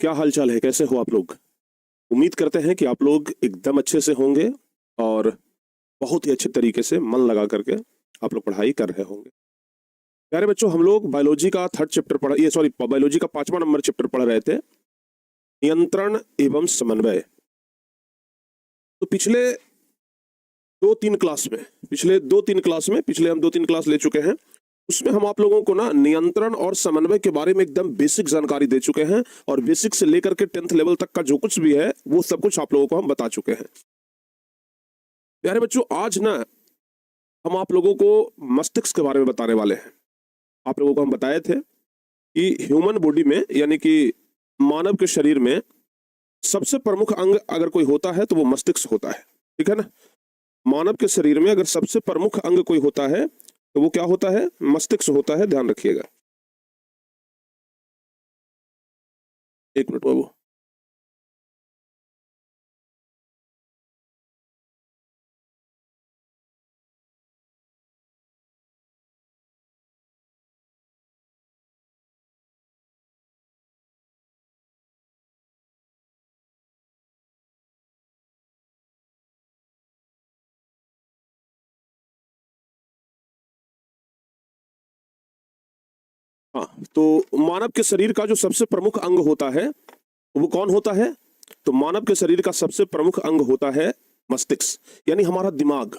क्या हालचाल है, कैसे हो आप लोग? उम्मीद करते हैं कि आप लोग एकदम अच्छे से होंगे और बहुत ही अच्छे तरीके से मन लगा करके आप लोग पढ़ाई कर रहे होंगे। प्यारे बच्चों, हम लोग बायोलॉजी का थर्ड चैप्टर बायोलॉजी का 5वां नंबर चैप्टर पढ़ रहे थे, नियंत्रण एवं समन्वय। तो पिछले हम 2-3 क्लास ले चुके हैं। उसमें हम आप लोगों को ना नियंत्रण और समन्वय के बारे में एकदम बेसिक जानकारी दे चुके हैं और बेसिक से लेकर के 10th लेवल तक का जो कुछ भी है वो सब कुछ आप लोगों को हम बता चुके हैं। प्यारे बच्चों, आज ना हम आप लोगों को मस्तिष्क के बारे में बताने वाले हैं। आप लोगों को हम बताए थे कि ह्यूमन बॉडी में यानी कि मानव के शरीर में सबसे प्रमुख अंग अगर कोई होता है तो वो मस्तिष्क होता है। ठीक है ना? मानव के शरीर में अगर सबसे प्रमुख अंग कोई होता है तो वो क्या होता है? मस्तिष्क होता है। ध्यान रखिएगा। एक मिनट बाबू। हाँ, तो मानव के शरीर का जो सबसे प्रमुख अंग होता है वो कौन होता है? तो मानव के शरीर का सबसे प्रमुख अंग होता है मस्तिष्क, यानी हमारा दिमाग।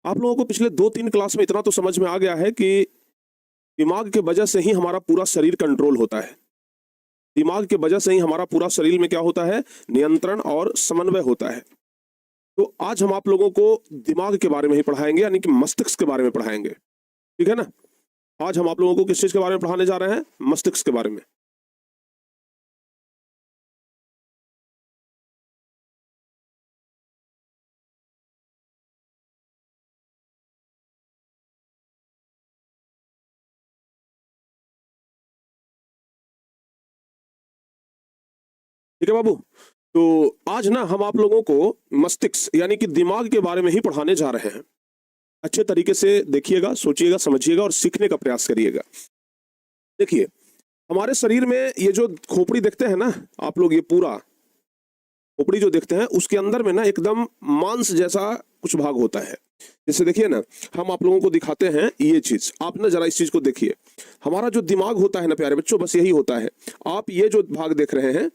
आप लोगों को पिछले 2-3 क्लास में इतना तो समझ में आ गया है कि दिमाग के वजह से ही हमारा पूरा शरीर कंट्रोल होता है। दिमाग के वजह से ही हमारा पूरा शरीर में क्या होता है? नियंत्रण और समन्वय होता है। तो आज हम आप लोगों को दिमाग के बारे में ही पढ़ाएंगे, यानी कि मस्तिष्क के बारे में पढ़ाएंगे। ठीक है ना? आज हम आप लोगों को किस चीज के बारे में पढ़ाने जा रहे हैं? मस्तिष्क के बारे में। ठीक है बाबू? तो आज ना हम आप लोगों को मस्तिष्क यानी कि दिमाग के बारे में ही पढ़ाने जा रहे हैं। अच्छे तरीके से देखिएगा, सोचिएगा, समझिएगा और सीखने का प्रयास करिएगा। देखिए, हमारे शरीर में ये जो खोपड़ी देखते हैं ना आप लोग, ये पूरा खोपड़ी जो देखते हैं उसके अंदर में ना एकदम मांस जैसा कुछ भाग होता है। जैसे देखिए ना, हम आप लोगों को दिखाते हैं ये चीज। आप ना जरा इस चीज को देखिए। हमारा जो दिमाग होता है ना प्यारे बच्चों, बस यही होता है। आप ये जो भाग देख रहे हैं,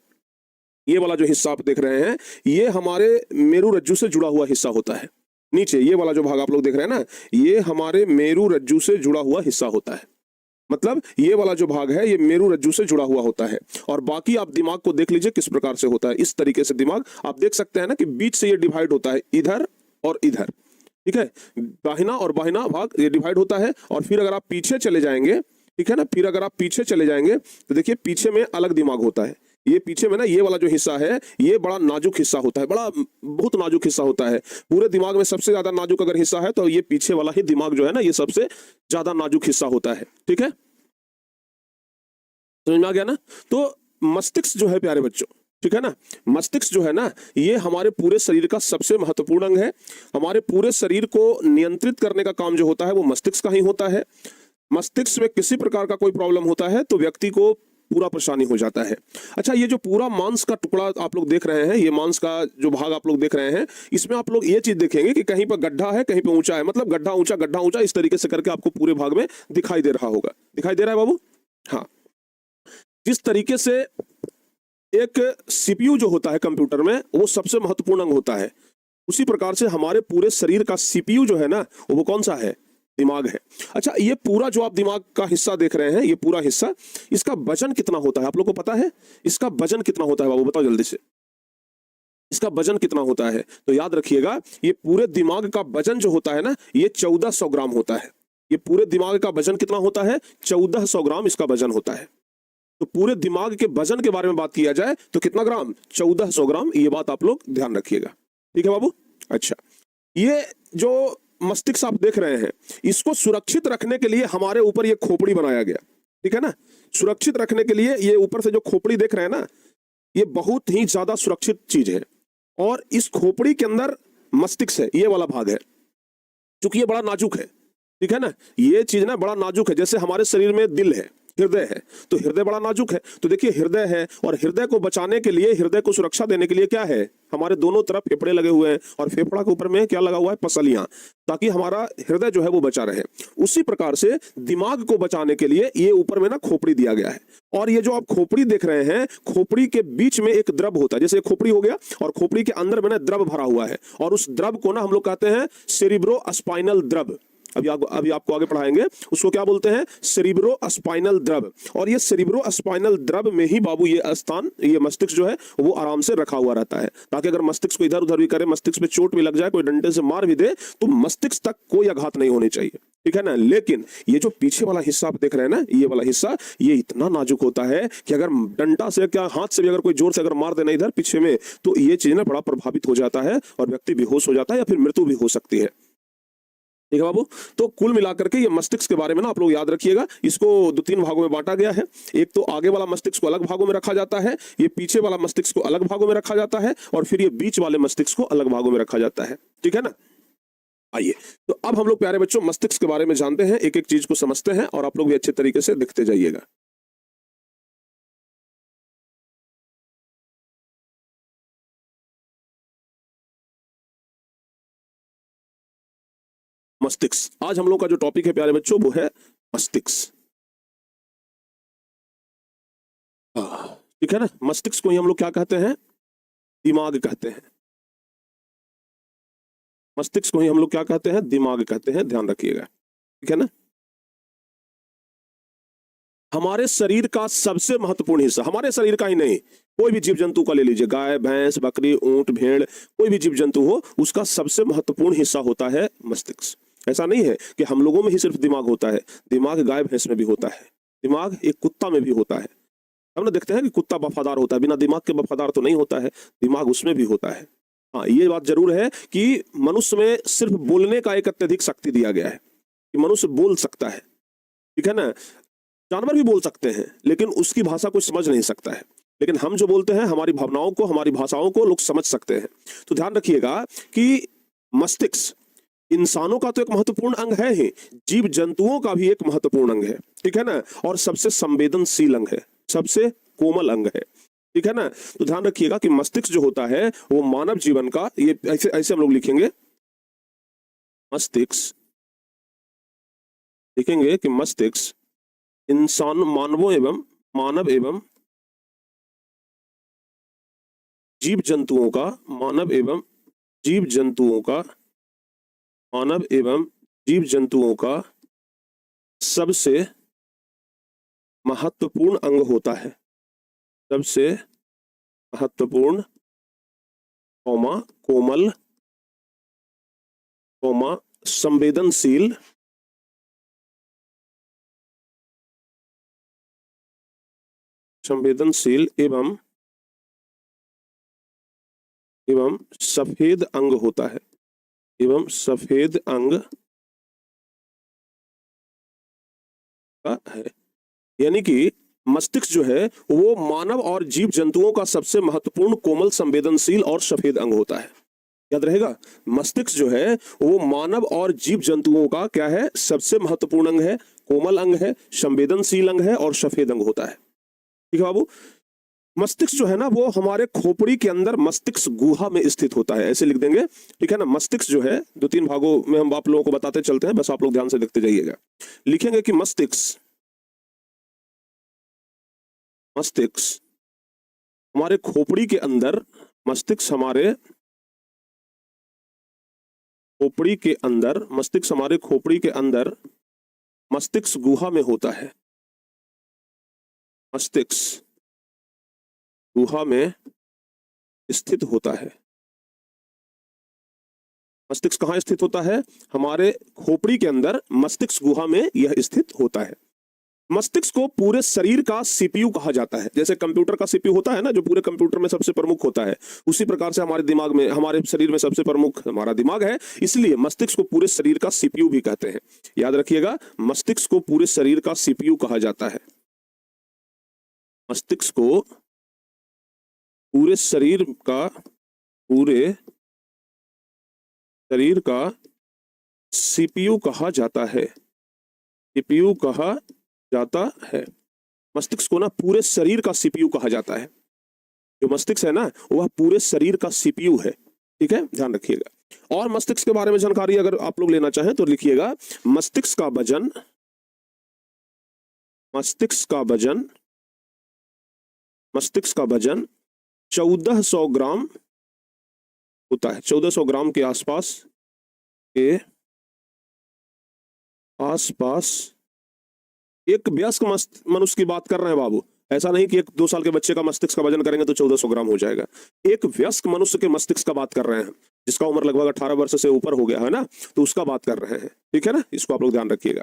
ये वाला जो हिस्सा आप देख रहे हैं, ये हमारे मेरू रज्जु से जुड़ा हुआ हिस्सा होता है। नीचे ये वाला जो भाग आप लोग देख रहे हैं ना, ये हमारे मेरू रज्जु से जुड़ा हुआ हिस्सा होता है। मतलब ये वाला जो भाग है ये मेरू रज्जु से जुड़ा हुआ होता है। और बाकी आप दिमाग को देख लीजिए किस प्रकार से होता है। इस तरीके से दिमाग आप देख सकते हैं ना कि बीच से ये डिवाइड होता है, इधर और इधर। ठीक है? दाहिना और बाहिना भाग ये डिवाइड होता है। और फिर अगर आप पीछे चले जाएंगे, ठीक है ना, फिर अगर आप पीछे चले जाएंगे तो देखिए पीछे में अलग दिमाग होता है। ये पीछे में ना ये वाला जो हिस्सा है ये बड़ा नाजुक हिस्सा होता है, बहुत नाजुक हिस्सा होता है। पूरे दिमाग में सबसे ज्यादा नाजुक अगर हिस्सा है तो ये पीछे वाला ही दिमाग जो है ना, ये सबसे ज्यादा नाजुक हिस्सा होता है। ठीक है? समझ में आ गया ना? तो मस्तिष्क जो है प्यारे बच्चों, ठीक है ना, मस्तिष्क जो है ना ये हमारे पूरे शरीर का सबसे महत्वपूर्ण अंग है। हमारे पूरे शरीर को नियंत्रित करने का काम जो होता है वो मस्तिष्क का ही होता है। मस्तिष्क में किसी प्रकार का कोई प्रॉब्लम होता है तो व्यक्ति को पूरा परेशानी हो जाता है। अच्छा, ये जो पूरा मांस का टुकड़ा आप लोग देख रहे हैं, ये मांस का जो भाग आप लोग देख रहे हैं, इसमें आप लोग ये चीज देखेंगे कि कहीं पर गड्ढा है, कहीं पे ऊंचा है। मतलब गड्ढा ऊंचा इस तरीके से करके आपको पूरे भाग में दिखाई दे रहा होगा। दिखाई दे रहा है बाबू? हाँ। जिस तरीके से एक सीपीयू जो होता है कंप्यूटर में वो सबसे महत्वपूर्ण अंग होता है, उसी प्रकार से हमारे पूरे शरीर का सीपीयू जो है ना वो कौन सा है? दिमाग है। अच्छा, ये पूरा जो आप दिमाग का हिस्सा देख रहे हैं, ये पूरा हिस्सा, इसका वजन कितना होता है आप लोग को पता है? इसका वजन कितना होता है बाबू, बताओ जल्दी से। इसका वजन कितना होता है? तो याद रखिएगा, ये पूरे दिमाग का वजन जो होता है ना ये 1400 ग्राम होता है। ये पूरे दिमाग का वजन कितना होता है? 1400 ग्राम इसका वजन होता है। तो पूरे दिमाग के वजन के बारे में बात किया जाए तो कितना ग्राम? 1400 ग्राम। ये बात आप लोग ध्यान रखिएगा। ठीक है बाबू? अच्छा, ये जो मस्तिष्क आप देख रहे हैं, इसको सुरक्षित रखने के लिए हमारे ऊपर ये खोपड़ी बनाया गया। ठीक है ना? सुरक्षित रखने के लिए ये ऊपर से जो खोपड़ी देख रहे हैं ना, ये बहुत ही ज्यादा सुरक्षित चीज है। और इस खोपड़ी के अंदर मस्तिष्क है, ये वाला भाग है। क्योंकि ये बड़ा नाजुक है। ठीक है ना? ये चीज ना बड़ा नाजुक है। जैसे हमारे शरीर में दिल है, हृदय है, तो हृदय बड़ा नाजुक है। तो देखिए हृदय है, और हृदय को बचाने के लिए, हृदय को सुरक्षा देने के लिए क्या है, हमारे दोनों तरफ फेफड़े लगे हुए हैं, और फेफड़ा के ऊपर में क्या लगा हुआ है, पसलियां, ताकि हमारा हृदय जो है वो बचा रहे। उसी प्रकार से दिमाग को बचाने के लिए ये ऊपर में ना खोपड़ी दिया गया है। और ये जो आप खोपड़ी देख रहे हैं, खोपड़ी के बीच में एक द्रव होता है, जैसे खोपड़ी हो गया और खोपड़ी के अंदर में ना द्रव भरा हुआ है, और उस द्रव को ना हम लोग कहते हैं सेरिब्रो स्पाइनल द्रव। अभी आपको आगे पढ़ाएंगे, उसको क्या बोलते हैं, सेरिब्रो स्पाइनल द्रव। और ये सेरिब्रो स्पाइनल द्रव में ही बाबू ये स्थान, ये मस्तिष्क जो है वो आराम से रखा हुआ रहता है, ताकि अगर मस्तिष्क को इधर उधर भी करे, मस्तिष्क पे चोट भी लग जाए, कोई डंडे से मार भी दे, तो मस्तिष्क तक कोई आघात नहीं होनी चाहिए, ठीक है ना। लेकिन ये जो पीछे वाला हिस्सा आप देख रहे हैं ना, ये वाला हिस्सा, ये इतना नाजुक होता है कि अगर डंडा से, क्या हाथ से भी अगर कोई जोर से अगर मार देना इधर पीछे में, तो ये चीज ना बड़ा प्रभावित हो जाता है, और व्यक्ति बेहोश हो जाता है, या फिर मृत्यु भी हो सकती है, ठीक है बाबू। तो कुल मिलाकर के ये मस्तिष्क के बारे में ना आप लोग याद रखिएगा, इसको 2-3 भागों में बांटा गया है। एक तो आगे वाला मस्तिष्क को अलग भागों में रखा जाता है, ये पीछे वाला मस्तिष्क को अलग भागों में रखा जाता है, और फिर ये बीच वाले मस्तिष्क को अलग भागों में रखा जाता है, ठीक है ना। आइए, तो अब हम लोग प्यारे बच्चों मस्तिष्क के बारे में जानते हैं, एक एक चीज को समझते हैं, और आप लोग भी अच्छे तरीके से दिखते जाइएगा। मस्तिष्क, आज हम लोग का जो टॉपिक है प्यारे बच्चों वो है मस्तिष्क, ठीक है ना। मस्तिष्क को ही हम लोग क्या कहते हैं, दिमाग कहते हैं। मस्तिष्क को ही हम लोग क्या कहते हैं, दिमाग कहते हैं, ध्यान रखिएगा, ठीक है ना। हमारे शरीर का सबसे महत्वपूर्ण हिस्सा, हमारे शरीर का ही नहीं, कोई भी जीव जंतु का ले लीजिए, गाय भैंस बकरी ऊंट भेड़, कोई भी जीव जंतु हो, उसका सबसे महत्वपूर्ण हिस्सा होता है मस्तिष्क। ऐसा नहीं है कि हम लोगों में ही सिर्फ दिमाग होता है, दिमाग गाय भैंस में भी होता है, दिमाग एक कुत्ता में भी होता है। हम ना देखते हैं कि कुत्ता वफादार होता है, बिना दिमाग के वफादार तो नहीं होता है, दिमाग उसमें भी होता है। हाँ, ये बात जरूर है कि मनुष्य में सिर्फ बोलने का एक अत्यधिक शक्ति दिया गया है, कि मनुष्य बोल सकता है, ठीक है ना। जानवर भी बोल सकते हैं, लेकिन उसकी भाषा कोई समझ नहीं सकता है, लेकिन हम जो बोलते हैं, हमारी भावनाओं को, हमारी भाषाओं को लोग समझ सकते हैं। तो ध्यान रखिएगा कि मस्तिष्क इंसानों का तो एक महत्वपूर्ण अंग है ही, जीव जंतुओं का भी एक महत्वपूर्ण अंग है, ठीक है ना, और सबसे संवेदनशील अंग है, सबसे कोमल अंग है, ठीक है ना। तो ध्यान रखिएगा कि मस्तिष्क जो होता है वो मानव जीवन का, ये ऐसे ऐसे हम लोग लिखेंगे, मस्तिष्क लिखेंगे कि मस्तिष्क इंसान, मानव एवं जीव जंतुओं का, मानव एवं जीव जंतुओं का सबसे महत्वपूर्ण अंग होता है, सबसे महत्वपूर्ण, कोमल, संवेदनशील, एवं सफेद अंग होता है, एवं सफेद अंग का है। यानी कि मस्तिष्क जो है वो मानव और जीव जंतुओं का सबसे महत्वपूर्ण, कोमल, संवेदनशील और सफेद अंग होता है। याद रहेगा, मस्तिष्क जो है वो मानव और जीव जंतुओं का क्या है, सबसे महत्वपूर्ण अंग है, कोमल अंग है, संवेदनशील अंग है, और सफेद अंग होता है, ठीक है बाबू। मस्तिष्क जो है ना वो हमारे खोपड़ी के अंदर मस्तिष्क गुहा में स्थित होता है, ऐसे लिख देंगे, ठीक है ना। मस्तिष्क जो है 2-3 भागों में हम आप लोगों को बताते चलते हैं, बस आप लोग ध्यान से देखते जाइएगा। लिखेंगे कि मस्तिष्क हमारे खोपड़ी के अंदर, मस्तिष्क हमारे खोपड़ी के अंदर, मस्तिष्क हमारे खोपड़ी के अंदर मस्तिष्क गुहा में होता है, मस्तिष्क गुहा में स्थित होता है। मस्तिष्क कहाँ स्थित होता है, हमारे खोपड़ी के अंदर मस्तिष्क गुहा में यह स्थित होता है। मस्तिष्क को पूरे शरीर का सीपीयू कहा जाता है, जैसे कंप्यूटर का सीपीयू होता है ना, जो पूरे कंप्यूटर में सबसे प्रमुख होता है, उसी प्रकार से हमारे दिमाग में, हमारे शरीर में सबसे प्रमुख हमारा दिमाग है, इसलिए मस्तिष्क को पूरे शरीर का सीपीयू भी कहते हैं। याद रखिएगा, मस्तिष्क को पूरे शरीर का सीपीयू कहा जाता है। मस्तिष्क को पूरे शरीर का सीपीयू कहा जाता है, सीपीयू कहा जाता है। मस्तिष्क को ना पूरे शरीर का सीपीयू कहा जाता है। जो मस्तिष्क है ना वह पूरे शरीर का सीपीयू है, ठीक है, ध्यान रखिएगा। और मस्तिष्क के बारे में जानकारी अगर आप लोग लेना चाहें तो लिखिएगा मस्तिष्क का वजन, मस्तिष्क का वजन, मस्तिष्क का वजन 1400 ग्राम होता है। 1400 ग्राम के आसपास एक वयस्क मनुष्य की बात कर रहे हैं बाबू। ऐसा नहीं कि एक 2 साल के बच्चे का मस्तिष्क का वजन करेंगे तो 1400 ग्राम हो जाएगा। एक वयस्क मनुष्य के मस्तिष्क का बात कर रहे हैं, जिसका उम्र लगभग 18 वर्ष से ऊपर हो गया है ना, तो उसका बात कर रहे हैं, ठीक है ना, इसको आप लोग ध्यान रखिएगा।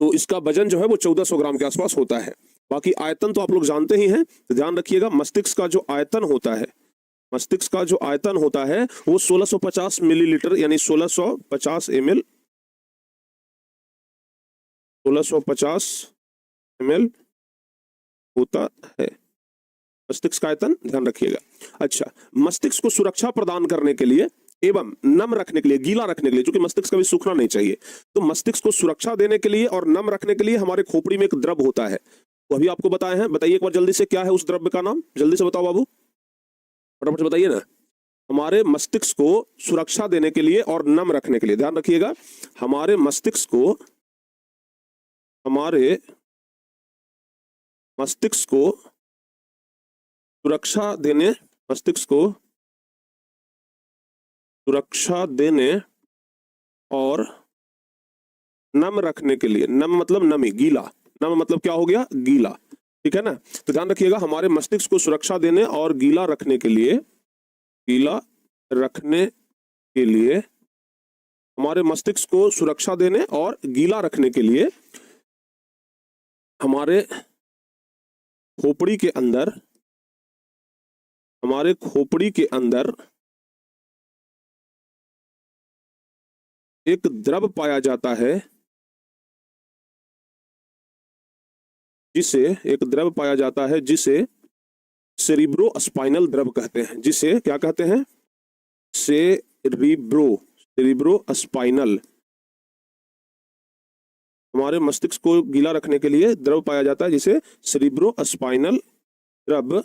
तो इसका वजन जो है वो 1400 ग्राम के आसपास होता है। बाकी आयतन तो आप लोग जानते ही हैं, तो ध्यान रखिएगा मस्तिष्क का जो आयतन होता है, मस्तिष्क का जो आयतन होता है वो 1650 मिलीलीटर यानी 1650 ml, 1650 ml होता है मस्तिष्क का आयतन, ध्यान रखिएगा। अच्छा, मस्तिष्क को सुरक्षा प्रदान करने के लिए एवं नम रखने के लिए, गीला रखने के लिए, क्योंकि मस्तिष्क कभी सूखना नहीं चाहिए, तो मस्तिष्क को सुरक्षा देने के लिए और नम रखने के लिए हमारे खोपड़ी में एक द्रव होता है, वो अभी आपको बताए हैं। बताइए एक बार जल्दी से, क्या है उस द्रव्य का नाम, जल्दी से बताओ बाबू, फटाफट से बताइए ना। हमारे मस्तिष्क को सुरक्षा देने के लिए और नम रखने के लिए, ध्यान रखिएगा, हमारे मस्तिष्क को सुरक्षा देने, मस्तिष्क को सुरक्षा देने और नम रखने के लिए, नम मतलब नमी, गीला, नम मतलब क्या हो गया, गीला, ठीक है ना। तो ध्यान रखिएगा हमारे मस्तिष्क को सुरक्षा देने और गीला रखने के लिए, गीला रखने के लिए, हमारे मस्तिष्क को सुरक्षा देने और गीला रखने के लिए हमारे खोपड़ी के अंदर, हमारे खोपड़ी के अंदर एक द्रव पाया जाता है, जिसे एक द्रव पाया जाता है जिसे सेरिब्रोस्पाइनल द्रव कहते हैं। जिसे क्या कहते हैं, सेरिब्रोस्पाइनल। हमारे मस्तिष्क को गीला रखने के लिए द्रव पाया जाता है जिसे सेरिब्रोस्पाइनल द्रव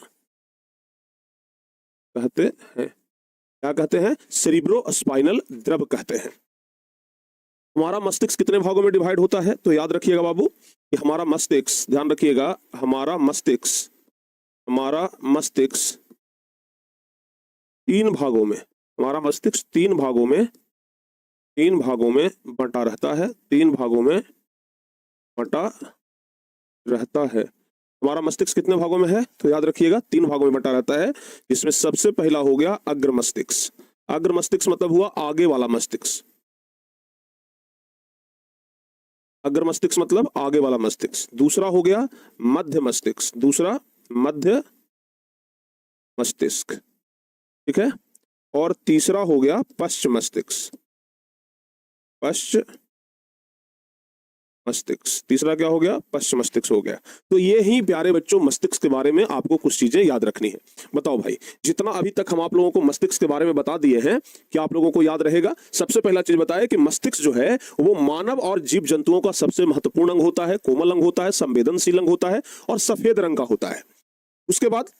कहते हैं। क्या कहते हैं, सेरिब्रोस्पाइनल द्रव कहते हैं। हमारा मस्तिष्क कितने भागों में डिवाइड होता है, तो याद रखिएगा बाबू कि हमारा मस्तिष्क, ध्यान रखिएगा, हमारा मस्तिष्क 3 भागों में, हमारा मस्तिष्क 3 भागों में बटा रहता है, 3 भागों में बटा रहता है। हमारा मस्तिष्क कितने भागों में है, तो याद रखिएगा 3 भागों में बटा रहता है, जिसमें सबसे पहला हो गया अग्र मस्तिष्क। अग्र मस्तिष्क मतलब हुआ आगे वाला मस्तिष्क, अग्र मस्तिष्क मतलब आगे वाला मस्तिष्क। दूसरा हो गया मध्य मस्तिष्क, दूसरा मध्य मस्तिष्क, ठीक है। और तीसरा हो गया पश्च मस्तिष्क, पश्च मस्तिष्क, तीसरा क्या हो गया, पश्च मस्तिष्क हो गया। तो ये ही प्यारे बच्चों मस्तिष्क के बारे में आपको कुछ चीजें याद रखनी है। बताओ भाई, जितना अभी तक हम आप लोगों को मस्तिष्क के बारे में बता दिए हैं, क्या आप लोगों को याद रहेगा? सबसे पहला चीज बताया कि मस्तिष्क जो है वो मानव और जीव जंतुओं का सबसे महत्वपूर्ण अंग होता है, कोमल अंग होता है, संवेदनशील अंग होता है और सफेद रंग का होता है। उसके बाद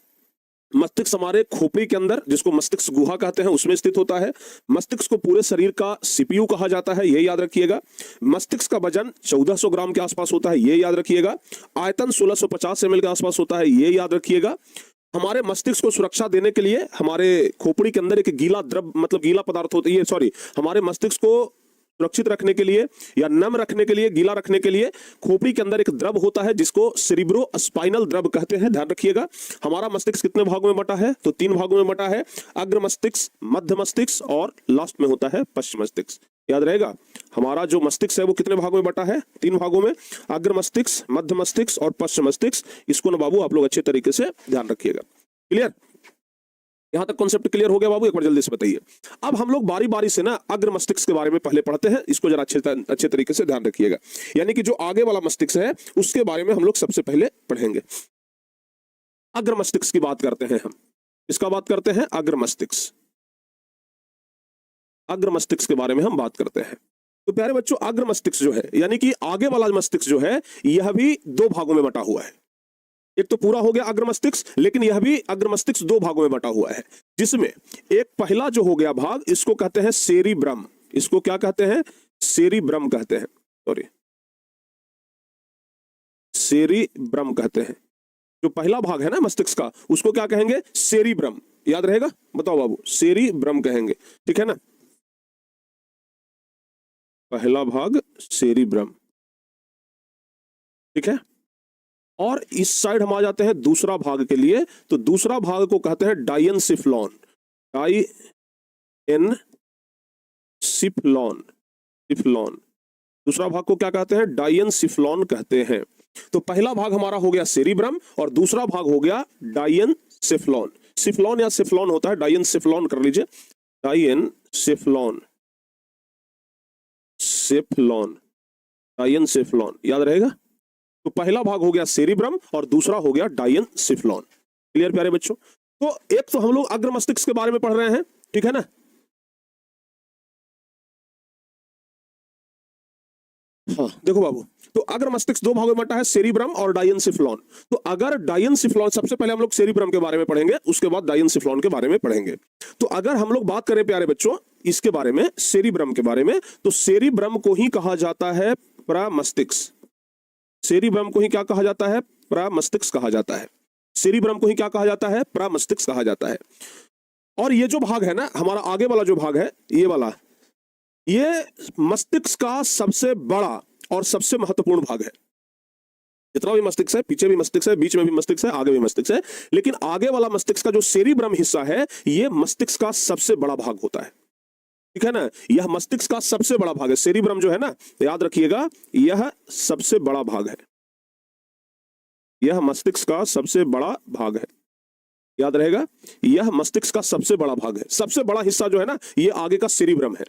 मस्तिष्क हमारे खोपड़ी के अंदर, जिसको मस्तिष्क गुहा कहते हैं, उसमें स्थित होता है। मस्तिष्क को पूरे शरीर का सीपीयू कहा जाता है, ये याद रखिएगा। मस्तिष्क का वजन 1400 ग्राम के आसपास होता है, ये याद रखिएगा। आयतन 1650 ml के आसपास होता है, ये याद रखिएगा। हमारे मस्तिष्क को सुरक्षा देने के लिए हमारे खोपड़ी के अंदर एक गीला द्रव मतलब गीला पदार्थ होता है, सॉरी, हमारे मस्तिष्क को सुरक्षित रखने के लिए या नम रखने के लिए, गीला रखने के लिए खोपड़ी के अंदर एक द्रव होता है जिसको सेरिब्रोस्पाइनल द्रव कहते हैं। ध्यान रखिएगा हमारा मस्तिष्क कितने भागों में बटा है, तो 3 भागों में बटा है। अग्र मस्तिष्क, मध्य मस्तिष्क और लास्ट में होता है पश्चिम मस्तिष्क। याद रहेगा हमारा जो मस्तिष्क है वो कितने भागों में बटा है, 3 भागों में, अग्र मस्तिष्क, मध्य मस्तिष्क और पश्चिम मस्तिष्क। इसको ना बाबू आप लोग अच्छे तरीके से ध्यान रखिएगा। क्लियर? यहां तक कॉन्सेप्ट क्लियर हो गया बाबू? एक बार जल्दी से बताइए। अब हम लोग बारी बारी से ना अग्र मस्तिष्क के बारे में पहले पढ़ते हैं, इसको जरा अच्छे तरीके से ध्यान रखिएगा। यानी कि जो आगे वाला मस्तिष्क है उसके बारे में हम लोग सबसे पहले पढ़ेंगे। अग्र मस्तिष्क की बात करते हैं हम, इसका बात करते हैं अग्र मस्तिष्क। अग्र मस्तिष्क के बारे में हम बात करते हैं। तो प्यारे बच्चों, अग्र मस्तिष्क जो है यानी कि आगे वाला मस्तिष्क जो है यह भी 2 भागों में बटा हुआ है। एक तो पूरा हो गया अग्र मस्तिष्क, लेकिन यह भी अग्र मस्तिष्क दो भागों में बटा हुआ है, जिसमें एक पहला जो हो गया भाग, इसको कहते हैं सेरिब्रम। इसको क्या कहते हैं? सेरिब्रम कहते हैं, सॉरी सेरिब्रम कहते हैं। जो पहला भाग है ना मस्तिष्क का, उसको क्या कहेंगे? सेरिब्रम। याद रहेगा? बताओ बाबू, सेरिब्रम कहेंगे, ठीक है ना? पहला भाग सेरिब्रम, ठीक है। और इस साइड हम आ जाते हैं दूसरा भाग के लिए, तो दूसरा भाग को कहते हैं डायनसिफ्लॉन। डायनसिफ्लॉन, सिफ्लॉन। दूसरा भाग को क्या कहते हैं? डायनसिफ्लॉन कहते हैं। तो पहला भाग हमारा हो गया सेरिब्रम और दूसरा भाग हो गया डायनसिफ्लॉन। सिफ्लॉन या सिफ्लॉन होता है, डायनसिफ्लॉन कर लीजिए, डायनसिफ्लॉन, सिफ्लॉन, डायनसिफ्लॉन, याद रहेगा? तो पहला भाग हो गया सेरिब्रम और दूसरा हो गया डायनसिफ्लॉन। क्लियर प्यारे बच्चों? तो एक तो हम लोग अग्र मस्तिष्क के बारे में पढ़ रहे हैं, ठीक है ना? हाँ देखो बाबू, तो अग्र मस्तिष्क दो भागों में बटा है, सेरिब्रम और डायनसिफ्लॉन। तो अगर डायनसिफ्लॉन, सबसे पहले हम लोग सेरिब्रम के बारे में पढ़ेंगे, उसके बाद डायनसिफ्लॉन के बारे में पढ़ेंगे। तो अगर हम लोग बात करें प्यारे बच्चों इसके बारे में, सेरिब्रम के बारे में, तो सेरिब्रम को ही कहा जाता है प्रमस्तिष्क। सेरिब्रम को ही क्या कहा जाता है? प्रमस्तिष्क कहा जाता है। सेरिब्रम को ही क्या कहा जाता है? प्रमस्तिष्क कहा जाता है। और ये जो भाग है ना, हमारा आगे वाला जो भाग है, ये वाला, ये मस्तिष्क का सबसे बड़ा और सबसे महत्वपूर्ण भाग है। जितना भी मस्तिष्क है, पीछे भी मस्तिष्क है, बीच में भी मस्तिष्क है, आगे भी मस्तिष्क है, लेकिन आगे वाला मस्तिष्क का जो सेरिब्रम हिस्सा है, ये मस्तिष्क का सबसे बड़ा भाग होता है, ठीक है ना? यह मस्तिष्क का सबसे बड़ा भाग है। सेरिब्रम जो है ना, याद रखिएगा, यह सबसे बड़ा भाग है। यह मस्तिष्क का सबसे बड़ा भाग है, याद रहेगा? यह मस्तिष्क का सबसे बड़ा भाग है। सबसे बड़ा हिस्सा जो है ना, ये आगे का सेरिब्रम है।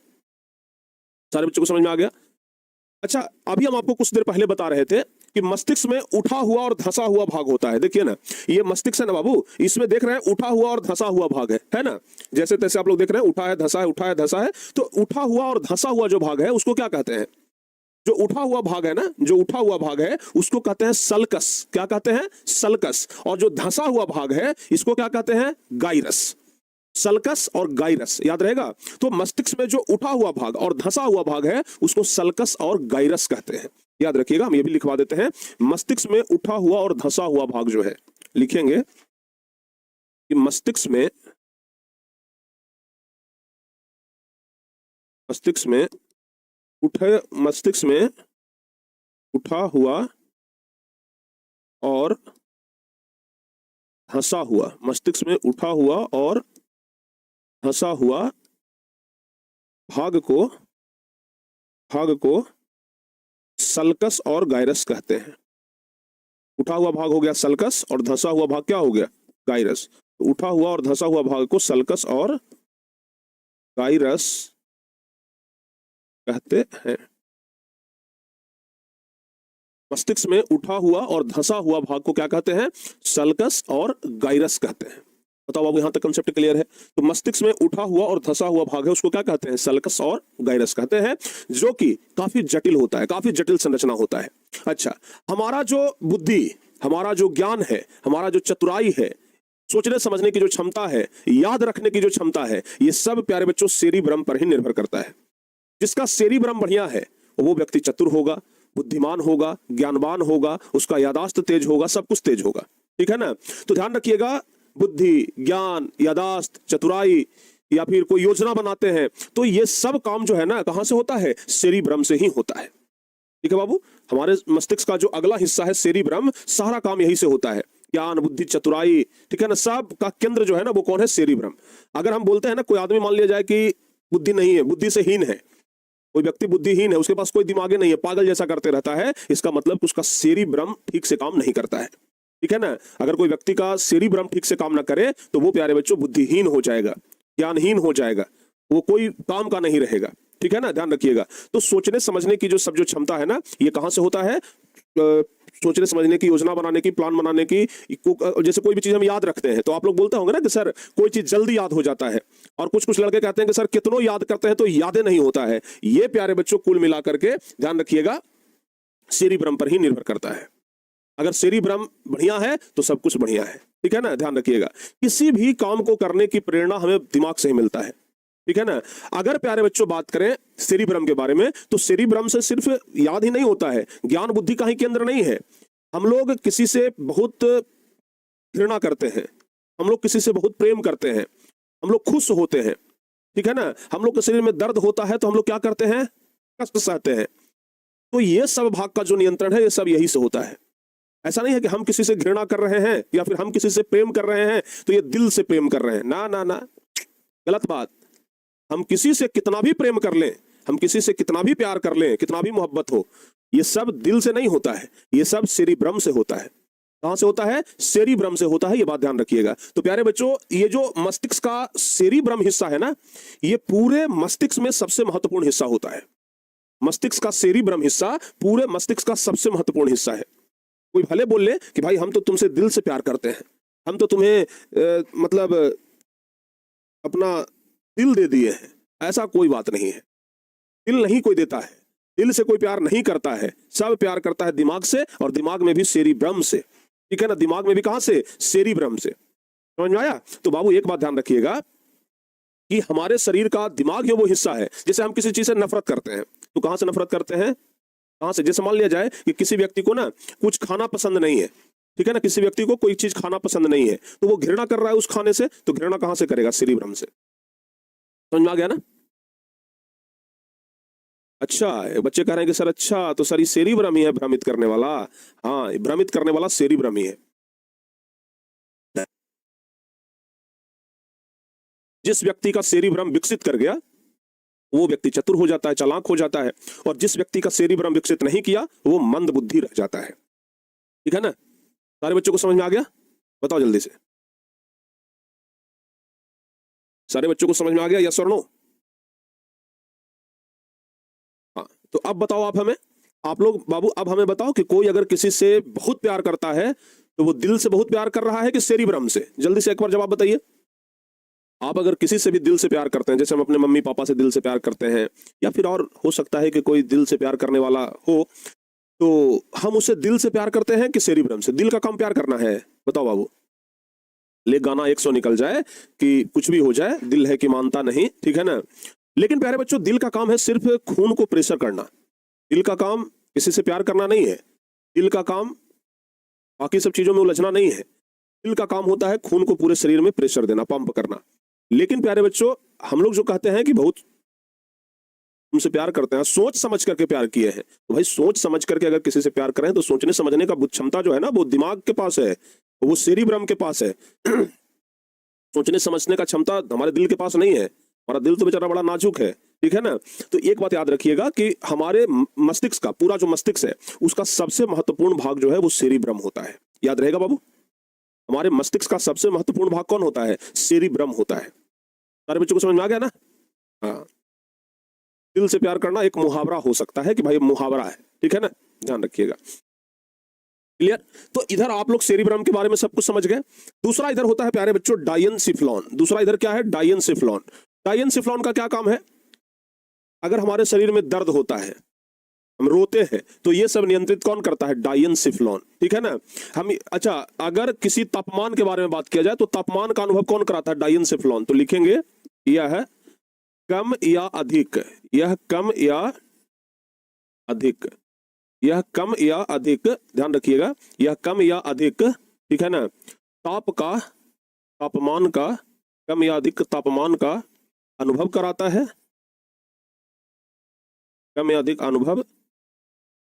सारे बच्चों को समझ में आ गया? अच्छा, अभी हम आपको कुछ देर पहले बता रहे थे कि मस्तिष्क में उठा हुआ और धंसा हुआ भाग होता है। देखिए ना, ये मस्तिष्क है ना बाबू, इसमें देख रहे हैं उठा हुआ और धंसा हुआ भाग है ना? जैसे तैसे आप लोग देख रहे हैं, उठा है, धंसा है, उठा है, धंसा है। तो उठा हुआ और धंसा हुआ जो भाग है, उसको क्या कहते हैं? जो उठा हुआ भाग है ना, जो उठा हुआ भाग है, उसको कहते हैं सल्कस। क्या कहते हैं? सल्कस। और जो धंसा हुआ भाग है, इसको क्या कहते हैं? गाइरस। सल्कस और गाइरस, याद रहेगा? तो मस्तिष्क में जो उठा हुआ भाग और धंसा हुआ भाग है, उसको सल्कस और गाइरस कहते हैं। याद रखिएगा, हम ये भी लिखवा देते हैं, मस्तिष्क में उठा हुआ और धंसा हुआ भाग जो है, लिखेंगे कि मस्तिष्क में उठा हुआ और धंसा हुआ, मस्तिष्क में उठा हुआ और धंसा हुआ भाग को सल्कस और गाइरस कहते हैं। उठा हुआ भाग हो गया सल्कस और धंसा हुआ भाग क्या हो गया? गाइरस। तो उठा हुआ और धंसा हुआ भाग को सल्कस और गाइरस कहते हैं। मस्तिष्क में उठा हुआ और धंसा हुआ भाग को क्या कहते हैं? सल्कस और गाइरस कहते हैं। बताओ बाबू, यहां तक कंसेप्ट क्लियर है? तो मस्तिष्क में उठा हुआ और धंसा हुआ भाग है, उसको क्या कहते हैं? सल्कस और गाइरस कहते हैं, जो कि काफी जटिल होता है, काफी जटिल संरचना होता है। अच्छा, हमारा जो बुद्धि, हमारा जो ज्ञान है, हमारा जो चतुराई है, सोचने समझने की जो क्षमता है, याद रखने की जो क्षमता है, ये सब प्यारे बच्चों सेरिब्रम पर ही निर्भर करता है। जिसका सेरिब्रम बढ़िया है, वो व्यक्ति चतुर होगा, बुद्धिमान होगा, ज्ञानवान होगा, उसका यादाश्त तेज होगा, सब कुछ तेज होगा, ठीक है ना? तो ध्यान रखिएगा, बुद्धि, ज्ञान, यादाश्त, चतुराई, या फिर कोई योजना बनाते हैं, तो ये सब काम जो है ना, कहां से होता है? सेरिब्रम से ही होता है, ठीक है बाबू? हमारे मस्तिष्क का जो अगला हिस्सा है सेरिब्रम, सारा काम यही से होता है। ज्ञान, बुद्धि, चतुराई, ठीक है ना, सब का केंद्र जो है ना, वो कौन है? सेरिब्रम। अगर हम बोलते हैं ना, कोई आदमी मान लिया जाए कि बुद्धि नहीं है, बुद्धि से हीन है, कोई व्यक्ति बुद्धिहीन है, उसके पास कोई दिमाग नहीं है, पागल जैसा करते रहता है, इसका मतलब उसका सेरिब्रम ठीक से काम नहीं करता है, ठीक है ना? अगर कोई व्यक्ति का सेरिब्रम ठीक से काम ना करे, तो वो प्यारे बच्चों बुद्धिहीन हो जाएगा, ज्ञानहीन हो जाएगा, वो कोई काम का नहीं रहेगा, ठीक है ना? ध्यान रखिएगा। तो सोचने समझने की जो क्षमता है ना, ये कहां से होता है? सोचने समझने की, योजना बनाने की, प्लान बनाने की। जैसे कोई भी चीज हम याद रखते हैं, तो आप लोग बोलते होंगे ना कि सर कोई चीज जल्दी याद हो जाता है, और कुछ कुछ लड़के कहते हैं कि सर कितनों याद करते हैं तो यादें नहीं होता है। ये प्यारे बच्चों कुल मिलाकर के ध्यान रखिएगा, सेरिब्रम पर ही निर्भर करता है। अगर सेरिब्रम बढ़िया है तो सब कुछ बढ़िया है, ठीक है ना, ध्यान रखिएगा। किसी भी काम को करने की प्रेरणा हमें दिमाग से ही मिलता है, ठीक है ना। अगर प्यारे बच्चों बात करें सेरिब्रम के बारे में, तो सेरिब्रम से सिर्फ याद ही नहीं होता है, ज्ञान बुद्धि का ही केंद्र नहीं है। हम लोग किसी से बहुत घृणा करते हैं, हम लोग किसी से बहुत प्रेम करते हैं, हम लोग खुश होते हैं, ठीक है ना। हम लोग के शरीर में दर्द होता है तो हम लोग क्या करते हैं, कष्ट सहते हैं। तो ये सब भाग का जो नियंत्रण है ये सब यही से होता है। ऐसा नहीं है कि हम किसी से घृणा कर रहे हैं या फिर हम किसी से प्रेम कर रहे हैं तो ये दिल से प्रेम कर रहे हैं, ना ना ना, गलत बात। हम किसी से कितना भी प्रेम कर लें, हम किसी से कितना भी प्यार कर लें, कितना भी मोहब्बत हो, ये सब दिल से नहीं होता है, ये सब सेरिब्रम से होता है। कहां से होता है, सेरिब्रम से होता है, ये बात ध्यान रखिएगा। तो प्यारे बच्चों, ये जो मस्तिष्क का सेरिब्रम हिस्सा है ना, ये पूरे मस्तिष्क में सबसे महत्वपूर्ण हिस्सा होता है। मस्तिष्क का सेरिब्रम हिस्सा पूरे मस्तिष्क का सबसे महत्वपूर्ण हिस्सा है। कोई भले बोल ले कि भाई हम तो तुमसे दिल से प्यार करते हैं, हम तो तुम्हें मतलब अपना दिल दे दिए हैं, ऐसा कोई बात नहीं है। दिल नहीं कोई देता है, दिल से कोई प्यार नहीं करता है, सब प्यार करता है दिमाग से, और दिमाग में भी सेरिब्रम से, ठीक है ना। दिमाग में भी कहां से, सेरिब्रम से, समझ में आया। तो बाबू एक बात ध्यान रखिएगा कि हमारे शरीर का दिमाग ही वो हिस्सा है। जैसे हम किसी चीज से नफरत करते हैं तो कहां से नफरत करते हैं, कहां से। जैसे मान लिया जाए कि किसी व्यक्ति को ना कुछ खाना पसंद नहीं है, ठीक है ना, किसी व्यक्ति को कोई चीज खाना पसंद नहीं है तो वो घृणा कर रहा है उस खाने से, तो घृणा कहां से करेगा, सेरिब्रम से। समझ में आ गया ना। अच्छा, बच्चे कह रहे हैं कि सर अच्छा, तो सर ये सेरिब्रम ही है भ्रमित करने वाला। हाँ, भ्रमित करने वाला सेरिब्रम ही है। जिस व्यक्ति का सेरिब्रम विकसित कर गया वो व्यक्ति चतुर हो जाता है, चालाक हो जाता है, और जिस व्यक्ति का सेरिब्रम विकसित नहीं किया वो मंद बुद्धि रह जाता है, ठीक है ना। सारे बच्चों को समझ में आ गया, बताओ जल्दी से। सारे बच्चों को समझ में आ गया, यस और नो। हाँ, तो अब बताओ आप लोग बाबू, अब हमें बताओ कि कोई अगर किसी से बहुत प्यार करता है तो वो दिल से बहुत प्यार कर रहा है कि सेरिब्रम से, जल्दी से एक बार जवाब बताइए। आप अगर किसी से भी दिल से प्यार करते हैं, जैसे हम अपने मम्मी पापा से दिल से प्यार करते हैं, या फिर और हो सकता है कि कोई दिल से प्यार करने वाला हो, तो हम उससे दिल से प्यार करते हैं कि सेरिब्रम से। दिल का काम प्यार करना है, बताओ बाबू। ले गाना 100 निकल जाए कि कुछ भी हो जाए, दिल है कि मानता नहीं, ठीक है ना। लेकिन प्यारे बच्चों, दिल का काम है सिर्फ खून को प्रेशर करना। दिल का काम किसी से प्यार करना नहीं है, दिल का काम बाकी सब चीजों में उलझना नहीं है। दिल का काम होता है खून को पूरे शरीर में प्रेशर देना, पंप करना। लेकिन प्यारे बच्चों, हम लोग जो कहते हैं कि बहुत उनसे प्यार करते हैं, सोच समझ करके प्यार किए हैं, तो भाई सोच समझ करके अगर किसी से प्यार करें तो सोचने समझने का क्षमता जो है ना वो दिमाग के पास है, वो सेरिब्रम के पास है। सोचने समझने का क्षमता हमारे दिल के पास नहीं है, हमारा दिल तो बेचारा बड़ा नाजुक है, ठीक है ना। तो एक बात याद रखिएगा कि हमारे मस्तिष्क का पूरा जो मस्तिष्क है उसका सबसे महत्वपूर्ण भाग जो है वो सेरिब्रम होता है। याद रहेगा बाबू, हमारे मस्तिष्क का सबसे महत्वपूर्ण भाग कौन होता है, सेरिब्रम होता है। सारे बच्चों को समझ में आ गया ना। हाँ, दिल से प्यार करना एक मुहावरा हो सकता है कि भाई मुहावरा है, ठीक है ना, ध्यान रखिएगा। क्लियर। तो इधर आप लोग सेरिब्रम के बारे में सब कुछ समझ गए। दूसरा इधर होता है प्यारे बच्चों डायनसिफ्लॉन। दूसरा इधर क्या है, डायनसिफ्लॉन। डायनसिफ्लॉन का क्या काम है, अगर हमारे शरीर में दर्द होता है, हम रोते हैं, तो ये सब नियंत्रित कौन करता है, डायनसिफ्लॉन, ठीक है ना। हम अच्छा, अगर किसी तापमान के बारे में बात किया जाए तो तापमान का अनुभव कौन कराता है, डायनसिफ्लॉन। तो लिखेंगे यह है कम या अधिक, यह कम या अधिक, यह कम या अधिक, ध्यान रखिएगा, यह कम या अधिक, ठीक है ना, तापमान का कम या अधिक तापमान का अनुभव कराता है, कम या अधिक अनुभव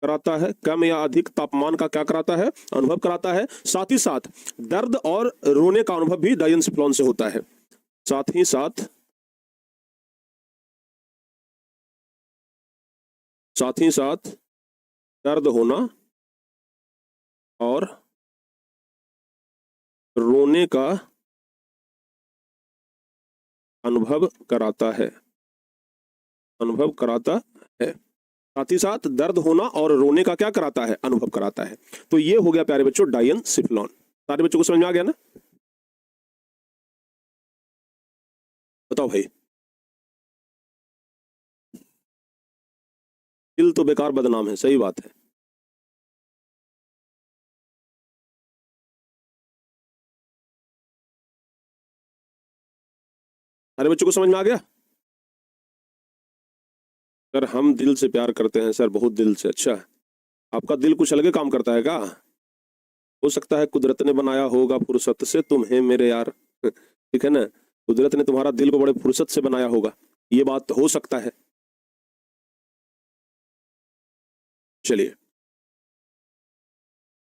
कराता है, कम या अधिक तापमान का क्या कराता है, अनुभव कराता है। साथ ही साथ दर्द और रोने का अनुभव भी डायनसिफ्लॉन से होता है। साथ ही साथ दर्द होना और रोने का अनुभव कराता है, अनुभव कराता है। साथ ही साथ दर्द होना और रोने का क्या कराता है, अनुभव कराता है। तो ये हो गया प्यारे बच्चों डायनसिफ्लॉन। सारे बच्चों को समझ में आ गया ना। बताओ भाई, दिल तो बेकार बदनाम है, सही बात है। सारे बच्चों को समझ में आ गया? सर हम दिल से प्यार करते हैं सर, बहुत दिल से। अच्छा, आपका दिल कुछ अलग ही काम करता है क्या? हो सकता है कुदरत ने बनाया होगा फुर्सत से तुम्हें मेरे यार। ठीक है ना, कुदरत ने तुम्हारा दिल को बड़े फुर्सत से बनाया होगा, ये बात हो सकता है। चलिए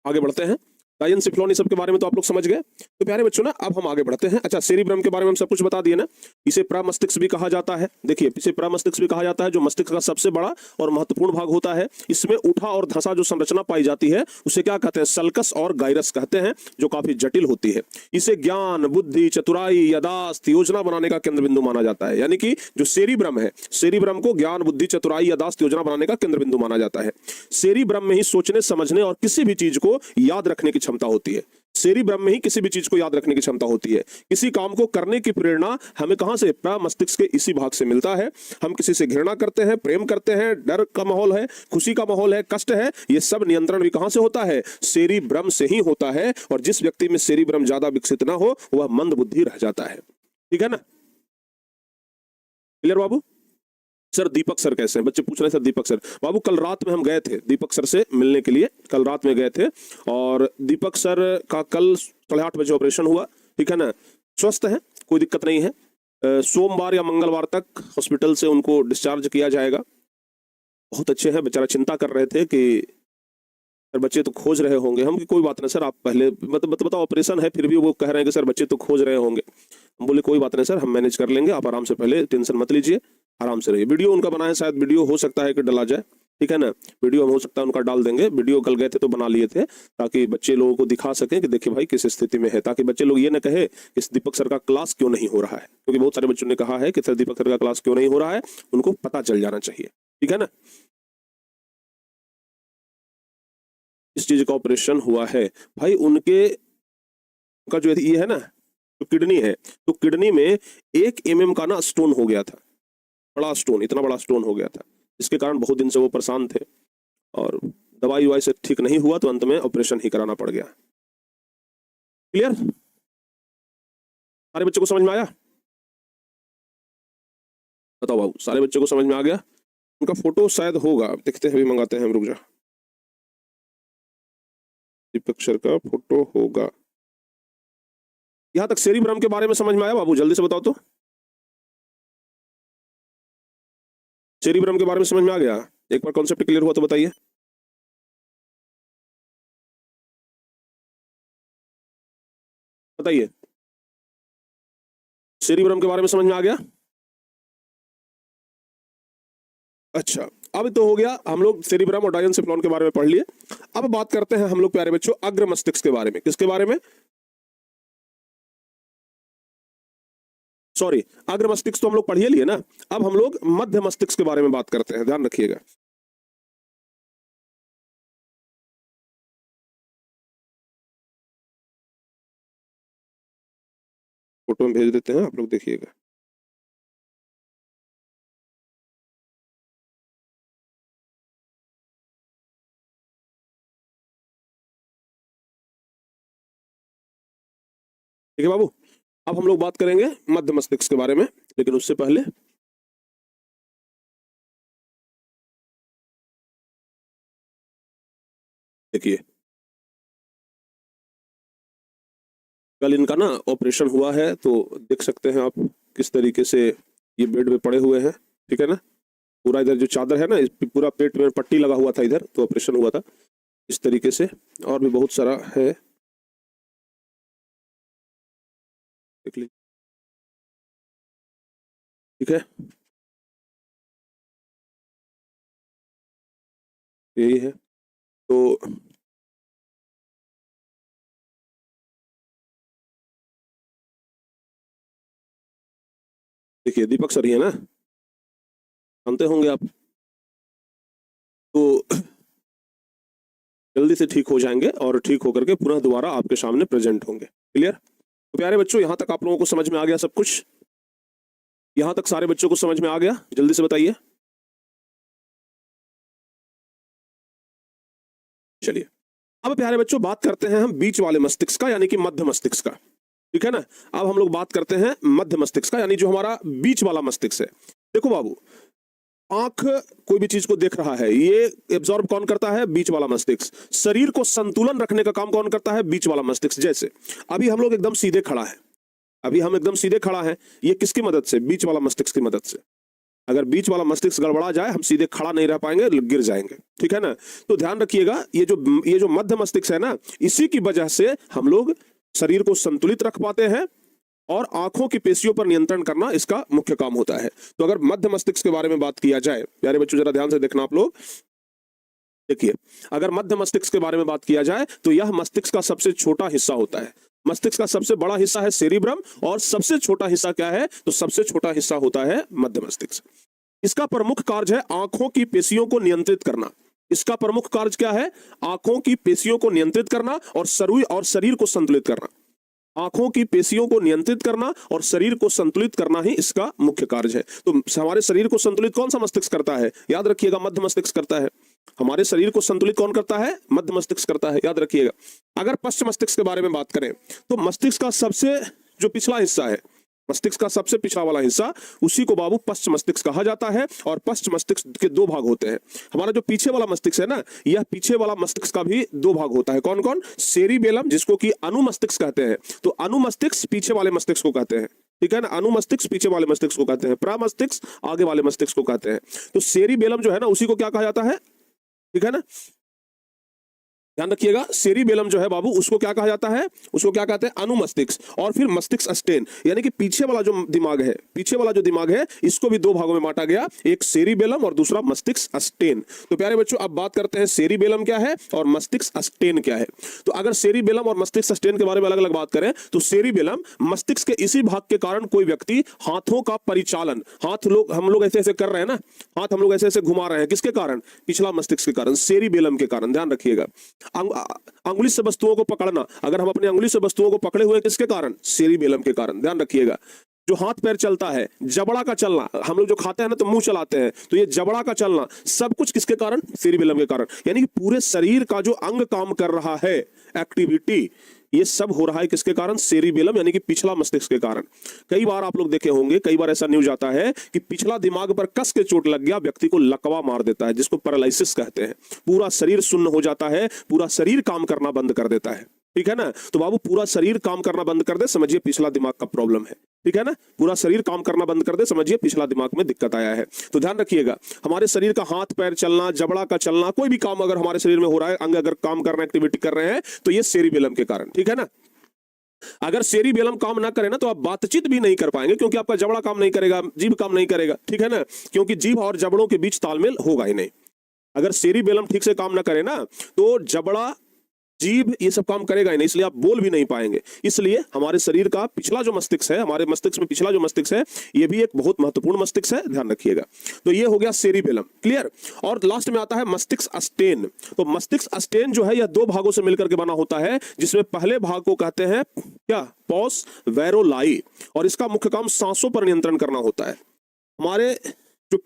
आगे बढ़ते हैं। डायन सिफ्लॉन सब के बारे में तो आप लोग समझ गए। तो प्यारे बच्चों ना, अब हम आगे बढ़ते हैं। अच्छा, सेरिब्रम के बारे में हम सब कुछ बता दिए ना। इसे प्रमस्तिष्क भी कहा जाता है। देखिए, इसे प्रमस्तिष्क भी कहा जाता है, जो मस्तिष्क का सबसे बड़ा और महत्वपूर्ण भाग होता है। इसमें उठा और धंसा जो संरचना पाई जाती है उसे क्या कहते हैं? सल्कस और गायरस कहते हैं, जो काफी जटिल होती है। इसे ज्ञान, बुद्धि, चतुराई, यादाश्त, योजना बनाने का केंद्र बिंदु माना जाता है। यानी कि जो सेरिब्रम है, सेरिब्रम को ज्ञान, बुद्धि, चतुराई, यादाश्त, योजना बनाने का केंद्र बिंदु माना जाता है। सेरिब्रम में ही सोचने, समझने और किसी भी चीज को याद रखने की क्षमता होती है। सेरिब्रम में ही किसी भी चीज को याद रखने की क्षमता होती है। किसी काम को करने की प्रेरणा हमें कहां से? प्रमस्तिष्क के इसी भाग से मिलता है। हम किसी से घृणा करते हैं, प्रेम करते हैं, डर का माहौल है, खुशी का माहौल है, कष्ट है, ये सब नियंत्रण भी कहां से होता है? सेरिब्रम से ही होता है। और जिस व्यक्ति में सेरिब्रम ज्यादा विकसित ना हो वह मंद बुद्धि रह जाता है। ठीक है ना? क्लियर बाबू? सर दीपक सर कैसे हैं? बच्चे पूछ रहे हैं सर दीपक सर। बाबू कल रात में हम गए थे दीपक सर से मिलने के लिए, कल रात में गए थे। और दीपक सर का कल 8:30 बजे ऑपरेशन हुआ। ठीक है ना, स्वस्थ है, कोई दिक्कत नहीं है। सोमवार या मंगलवार तक हॉस्पिटल से उनको डिस्चार्ज किया जाएगा। बहुत अच्छे हैं, बेचारा चिंता कर रहे थे कि सर बच्चे तो खोज रहे होंगे। हम कि कोई बात नहीं सर, आप पहले बताओ ऑपरेशन है, फिर भी वो कह रहे हैं कि सर बच्चे तो खोज रहे होंगे। हम बोले कोई बात नहीं सर, हम मैनेज कर लेंगे, आप आराम से, पहले टेंशन मत लीजिए, आराम से रहिए। वीडियो उनका बना है, शायद वीडियो हो सकता है कि डला जाए। ठीक है ना, वीडियो हम हो सकता है उनका डाल देंगे। वीडियो कल गए थे तो बना लिए थे, ताकि बच्चे लोगों को दिखा सकें कि देखिए भाई किस स्थिति में है, ताकि बच्चे लोग ये ना कहे कि इस दीपक सर का क्लास क्यों नहीं हो रहा है। क्योंकि बहुत सारे बच्चों ने कहा है कि सर दीपक सर का क्लास क्यों नहीं हो रहा है, उनको पता चल जाना चाहिए। ठीक है ना, इस चीज का ऑपरेशन हुआ है भाई। उनके का जो ये है ना, जो किडनी है, तो किडनी में 1 mm का ना स्टोन हो गया था, बड़ा स्टोन, इतना बड़ा स्टोन हो गया था, जिसके कारण बहुत दिन से वो परेशान थे। और दवाई ववाई से ठीक नहीं हुआ तो अंत में ऑपरेशन ही कराना पड़ गया। क्लियर? सारे बच्चों को समझ में आया? बताओ बाबू, सारे बच्चों को समझ में आ गया? उनका फोटो शायद होगा, देखते हैं, अभी मंगाते हैं हम, रुक जा। दीपक सर का फोटो होगा। यहां तक सेरिब्रम के बारे में समझ में आया बाबू? जल्दी से बताओ तो, सेरिब्रम के बारे में समझ में आ गया? एक बार कॉन्सेप्ट क्लियर हुआ तो बताइए। बताइए, सेरिब्रम के बारे में समझ में आ गया? अच्छा, अब तो हो गया, हम लोग सेरिब्रम और डायनसेफ्लॉन के बारे में पढ़ लिए। अब बात करते हैं हम लोग प्यारे बच्चों अग्र मस्तिष्क के बारे में। किसके बारे में? सॉरी, अग्र मस्तिष्क तो हम लोग पढ़ ही लिए ना। अब हम लोग मध्य मस्तिष्क के बारे में बात करते हैं, ध्यान रखिएगा। फोटो में भेज देते हैं, आप लोग देखिएगा। ठीक है बाबू, अब हम लोग बात करेंगे मध्य मस्तिष्क के बारे में, लेकिन उससे पहले देखिए, कल इनका ना ऑपरेशन हुआ है, तो देख सकते हैं आप किस तरीके से ये बेड में पड़े हुए हैं। ठीक है ना, पूरा इधर जो चादर है ना, इस पे पूरा पेट में पट्टी लगा हुआ था, इधर तो ऑपरेशन हुआ था इस तरीके से। और भी बहुत सारा है, देख लीजिए। ठीक है, यही है। तो देखिए, दीपक सर ही है ना, जानते होंगे आप। तो जल्दी से ठीक हो जाएंगे और ठीक होकर के पुनः दोबारा आपके सामने प्रेजेंट होंगे। क्लियर? तो प्यारे बच्चों, यहां तक आप लोगों को समझ में आ गया सब कुछ? यहां तक सारे बच्चों को समझ में आ गया? जल्दी से बताइए। चलिए, अब प्यारे बच्चों बात करते हैं हम बीच वाले मस्तिष्क का, यानी कि मध्य मस्तिष्क का। ठीक है ना। अब हम लोग बात करते हैं मध्य मस्तिष्क का, यानी जो हमारा बीच वाला मस्तिष्क है। देखो बाबू, आंख कोई भी चीज को देख रहा है, ये एब्जॉर्ब कौन करता है? बीच वाला मस्तिष्क। शरीर को संतुलन रखने का काम कौन करता है? बीच वाला मस्तिष्क। जैसे अभी हम लोग एकदम सीधे खड़ा है, अभी हम एकदम सीधे खड़ा है, ये किसकी मदद से? बीच वाला मस्तिष्क की मदद से। अगर बीच वाला मस्तिष्क गड़बड़ा जाए, हम सीधे खड़ा नहीं रह पाएंगे, गिर जाएंगे। ठीक है ना। तो ध्यान रखिएगा, ये जो मध्य मस्तिष्क है ना, इसी की वजह से हम लोग शरीर को संतुलित रख पाते हैं और आंखों की पेशियों पर नियंत्रण करना इसका मुख्य काम होता है। तो अगर मध्य मस्तिष्क के बारे में बात किया जाए, प्यारे बच्चों जरा ध्यान से देखना आप लोग। देखिए, अगर मध्य मस्तिष्क के बारे में बात किया जाए तो यह मस्तिष्क का सबसे छोटा हिस्सा होता है। मस्तिष्क का सबसे बड़ा हिस्सा है सेरिब्रम, और सबसे छोटा हिस्सा क्या है? तो सबसे छोटा हिस्सा होता है मध्य मस्तिष्क। इसका प्रमुख कार्य है आंखों की पेशियों को नियंत्रित करना। इसका प्रमुख कार्य क्या है? आंखों की पेशियों को नियंत्रित करना और शरीर को संतुलित करना। आंखों की पेशियों को नियंत्रित करना और शरीर को संतुलित करना ही इसका मुख्य कार्य है। तो हमारे शरीर को संतुलित कौन सा मस्तिष्क करता है? याद रखिएगा, मध्य मस्तिष्क करता है। हमारे शरीर को संतुलित कौन करता है? मध्य मस्तिष्क करता है, याद रखिएगा। अगर पश्च मस्तिष्क के बारे में बात करें तो मस्तिष्क का सबसे जो पिछला हिस्सा है, मस्तिष्क का सबसे पिछला वाला हिस्सा, उसी को बाबू पश्च मस्तिष्क कहा जाता है। और पश्च मस्तिष्क के दो भाग होते हैं। हमारा जो पीछे वाला मस्तिष्क है ना, यह पीछे वाला मस्तिष्क का भी दो भाग होता है। कौन कौन? सेरिबेलम, जिसको कि अनुमस्तिष्क कहते हैं। तो अनुमस्तिष्क पीछे वाले मस्तिष्क को कहते हैं, ठीक है ना। अनुमस्तिष्क पीछे वाले मस्तिष्क को कहते हैं, प्रमस्तिष्क आगे वाले मस्तिष्क को कहते हैं। तो सेरिबेलम जो है ना, उसी को क्या कहा जाता है? ठीक है ना, ध्यान रखिएगा। सेरिबेलम जो है बाबू, उसको क्या कहा जाता है? उसको क्या कहते हैं? अनुमस्तिष्क। और फिर मस्तिष्क अस्टेन, यानी कि पीछे वाला जो दिमाग है, पीछे वाला जो दिमाग है, इसको भी दो भागों में बांटा गया, एक सेरिबेलम और दूसरा मस्तिष्क अस्टेन। तो प्यारे बच्चों, अब बात करते हैं सेरिबेलम क्या है और मस्तिष्क अस्टेन क्या है। तो अगर सेरिबेलम और मस्तिष्क अस्टेन के बारे में अलग अलग बात करें तो सेरिबेलम मस्तिष्क के इसी भाग के कारण कोई व्यक्ति हाथों का परिचालन, हम लोग ऐसे ऐसे कर रहे हैं ना, हाथ हम लोग ऐसे ऐसे घुमा रहे हैं, किसके कारण? पिछला मस्तिष्क के कारण, सेरिबेलम के कारण। ध्यान रखिएगा। अंगुली से वस्तुओं को पकड़ना, अगर हम अपनी अंगुली से वस्तुओं को पकड़े हुए, किसके कारण? सेरिबेलम के कारण। ध्यान रखिएगा। जो हाथ पैर चलता है, जबड़ा का चलना, हम लोग जो खाते हैं ना तो मुंह चलाते हैं, तो ये जबड़ा का चलना सब कुछ किसके कारण? सेरिबेलम के कारण। यानी कि पूरे शरीर का जो अंग काम कर रहा है, एक्टिविटी, ये सब हो रहा है किसके कारण? सेरिबेलम, यानी कि पिछला मस्तिष्क के कारण। कई बार आप लोग देखे होंगे, कई बार ऐसा न्यूज आता है कि पिछला दिमाग पर कस के चोट लग गया, व्यक्ति को लकवा मार देता है, जिसको पैरालिसिस कहते हैं। पूरा शरीर सुन्न हो जाता है, पूरा शरीर काम करना बंद कर देता है। ठीक है ना। तो बाबू, पूरा शरीर काम करना बंद कर दे, समझिए पिछला दिमाग का प्रॉब्लम है। ठीक है ना। पूरा शरीर काम करना बंद कर दे, समझिए पिछला दिमाग में दिक्कत आया है। तो ध्यान रखिएगा, हमारे शरीर का हाथ पैर चलना, जबड़ा का चलना, कोई भी काम अगर हमारे शरीर में हो रहा है, अंग अगर काम कर रहे हैं, एक्टिविटी कर रहे हैं, तो ये सेरिबेलम के कारण। ठीक है ना। अगर सेरिबेलम काम ना करे ना, तो आप बातचीत भी नहीं कर पाएंगे, क्योंकि आपका जबड़ा काम नहीं करेगा, जीभ काम नहीं करेगा। ठीक है ना, क्योंकि जीभ और जबड़ों के बीच तालमेल होगा ही नहीं। अगर सेरिबेलम ठीक से काम ना करे ना, तो जबड़ा, जीभ, ये सब काम करेगा ही नहीं, इसलिए आप बोल भी नहीं पाएंगे। इसलिए हमारे शरीर का पिछला जो मस्तिष्क है, हमारे मस्तिष्क में पिछला जो मस्तिष्क है, ये भी एक बहुत महत्वपूर्ण मस्तिष्क है, ध्यान रखिएगा। तो ये हो गया सेरिबेलम, क्लियर। और लास्ट में आता है मस्तिष्क अस्टेन। तो मस्तिष्क अस्टेन जो है, यह दो भागों से मिलकर के बना होता है, जिसमें पहले भाग को कहते हैं क्या? पॉस वेरोलाई। और इसका मुख्य काम सांसों पर नियंत्रण करना होता है।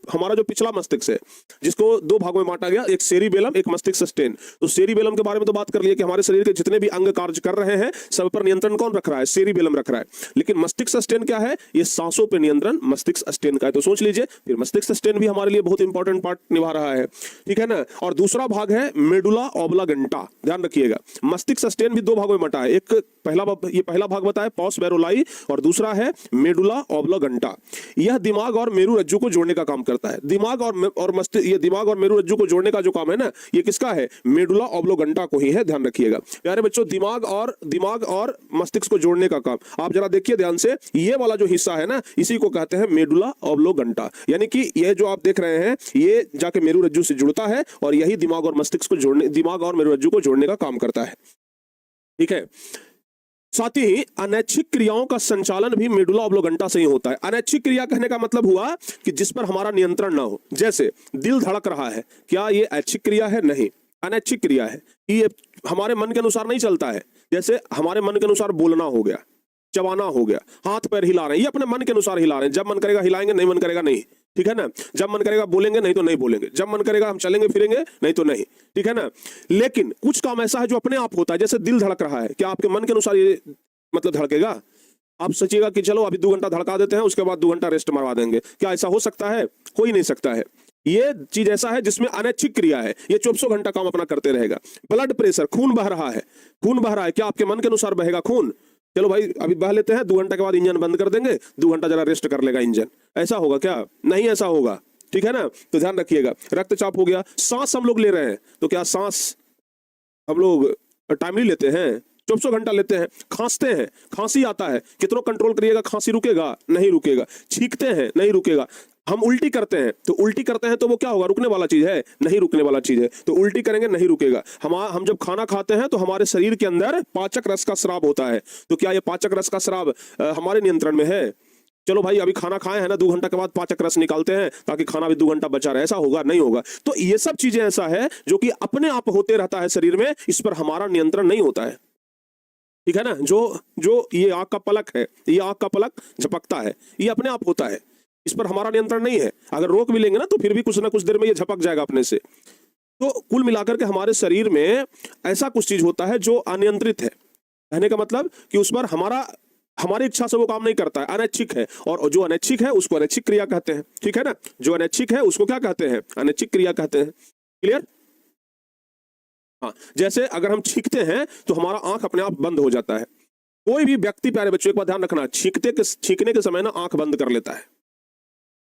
हमारा जो पिछला मस्तिष्क है, जिसको दो भागों में बांटा गया, एक सेरिबेलम, एक मस्तिष्क अस्टेन। तो सेरिबेलम के बारे में तो बात कर लिया कि हमारे शरीर के जितने भी अंग कार्य कर रहे हैं, सब पर नियंत्रण कौन रख रहा है? सेरिबेलम रख रहा है। लेकिन मस्तिष्क अस्टेन क्या है? ये सांसों पर नियंत्रण मस्तिष्क अस्टेन का है। तो सोच लीजिए, फिर मस्तिष्क अस्टेन भी हमारे लिए बहुत इंपॉर्टेंट पार्ट निभा रहा है। ठीक है ना। और दूसरा भाग है मेडुला ऑब्लांगेटा। ध्यान रखिएगा, मस्तिष्क अस्टेन भी दो भागों में बंटा है। एक पहला भाग बताया पॉस वेरोलाई, और दूसरा है मेडुला ऑब्लांगेटा। यह दिमाग और मेरुरज्जु को जोड़ने का काम करता है। दिमाग और मस्तिष्क, ये दिमाग और मेरुरज्जु को जोड़ने का जो काम है ना, ये किसका है? मेडुला ऑब्लांगेटा को ही है। ध्यान रखिएगा प्यारे बच्चों, दिमाग और मस्तिष्क को जोड़ने का काम। आप जरा देखिए ध्यान से, ये वाला जो हिस्सा है ना, इसी को कहते हैं मेडुला ऑब्लांगेटा। यानी कि ये जो आप देख रहे हैं, ये जाके मेरुरज्जु से जुड़ता है, और यही दिमाग और मस्तिष्क को जोड़ने, दिमाग और मेरुरज्जु को जोड़ने का काम करता है। ठीक है। साथ ही अनैच्छिक क्रियाओं का संचालन भी मेडुला ऑब्लांगेटा से ही होता है। अनैच्छिक क्रिया कहने का मतलब हुआ कि जिस पर हमारा नियंत्रण ना हो। जैसे दिल धड़क रहा है, क्या ये ऐच्छिक क्रिया है? नहीं, अनैच्छिक क्रिया है। ये हमारे मन के अनुसार नहीं चलता है। जैसे हमारे मन के अनुसार बोलना हो गया, चबाना हो गया, हाथ पैर हिला रहे हैं, ये अपने मन के अनुसार हिला रहे हैं। जब मन करेगा हिलाएंगे, नहीं मन करेगा नहीं। ठीक है ना। जब मन करेगा बोलेंगे, नहीं तो नहीं बोलेंगे। जब मन करेगा हम चलेंगे फिरेंगे, नहीं तो नहीं। ठीक है ना। लेकिन कुछ काम ऐसा है जो अपने आप होता है, जैसे दिल धड़क रहा है, क्या आपके मन के अनुसार ये मतलब धड़केगा? आप सोचिएगा कि चलो अभी 2 घंटा धड़का देते हैं, उसके बाद 2 घंटा रेस्ट मरवा देंगे, क्या ऐसा हो सकता है? हो ही नहीं सकता है। ये चीज ऐसा है जिसमें अनैच्छिक क्रिया है, ये 24 घंटा काम अपना करते रहेगा। ब्लड प्रेशर, खून बह रहा है, खून बह रहा है, क्या आपके मन के अनुसार बहेगा खून? चलो भाई अभी बह लेते हैं, 2 घंटे के बाद इंजन बंद कर देंगे, 2 घंटा जरा रेस्ट कर लेगा इंजन, ऐसा होगा क्या? नहीं ऐसा होगा, ठीक है ना? तो ध्यान रखिएगा। रक्तचाप हो गया, सांस हम लोग ले रहे हैं, तो क्या सांस हम लोग टाइमली लेते हैं? 24 घंटा लेते हैं। खांसते हैं, खांसी आता है, कितना कंट्रोल करिएगा, खांसी रुकेगा? नहीं रुकेगा। छींकते हैं, नहीं रुकेगा। हम उल्टी करते हैं, तो उल्टी करते हैं तो वो क्या होगा? रुकने वाला चीज है? नहीं रुकने वाला चीज है, तो उल्टी करेंगे, नहीं रुकेगा। हम जब खाना खाते हैं तो हमारे शरीर के अंदर पाचक रस का स्राव होता है, तो क्या ये पाचक रस का स्राव हमारे नियंत्रण में है? चलो भाई अभी खाना खाए हैं ना, 2 घंटा के बाद पाचक रस निकालते हैं ताकि खाना भी 2 घंटा बचा रहे, ऐसा होगा? नहीं होगा। तो ये सब चीजें ऐसा है जो कि अपने आप होते रहता है शरीर में, इस पर हमारा नियंत्रण नहीं होता है, ठीक है ना? जो जो ये आंख का पलक है, ये आंख का पलक झपकता है, ये अपने आप होता है, इस पर हमारा नियंत्रण नहीं है। अगर रोक भी लेंगे ना तो फिर भी कुछ ना कुछ देर में ये झपक जाएगा अपने से। तो कुल मिलाकर के हमारे शरीर में ऐसा कुछ चीज होता है जो अनियंत्रित है। कहने का मतलब कि उस पर हमारी इच्छा से वो काम नहीं करता है, अनैच्छिक है। और जो अनैच्छिक है उसको अनैच्छिक क्रिया कहते हैं, ठीक है ना? जो अनैच्छिक है उसको क्या कहते हैं? अनैच्छिक क्रिया कहते हैं। क्लियर? हाँ, जैसे अगर हम छींकते हैं तो हमारा आंख अपने आप बंद हो जाता है। कोई भी व्यक्ति, प्यारे बच्चों एक बात ध्यान रखना, छींकने के समय ना आंख बंद कर लेता है।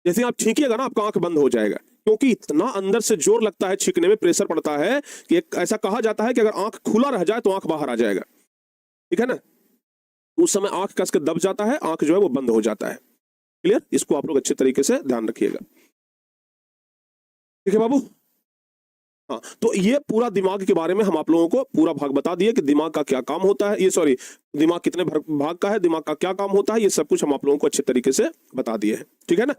जैसे आप छींकिएगा ना आपका आंख बंद हो जाएगा, क्योंकि इतना अंदर से जोर लगता है छींकने में, प्रेशर पड़ता है कि ऐसा कहा जाता है कि अगर आंख खुला रह जाए तो आंख बाहर आ जाएगा, ठीक है ना? उस समय आंख कस के दब जाता है, आंख जो है वो बंद हो जाता है। क्लियर? इसको आप लोग अच्छे तरीके से ध्यान रखिएगा, ठीक है बाबू? हाँ, तो ये पूरा दिमाग के बारे में हम आप लोगों को पूरा भाग बता दिए कि दिमाग का क्या काम होता है, दिमाग कितने भाग का है, दिमाग का क्या काम होता है, ये सब कुछ हम आप लोगों को अच्छे तरीके से बता दिए हैं, ठीक है ना?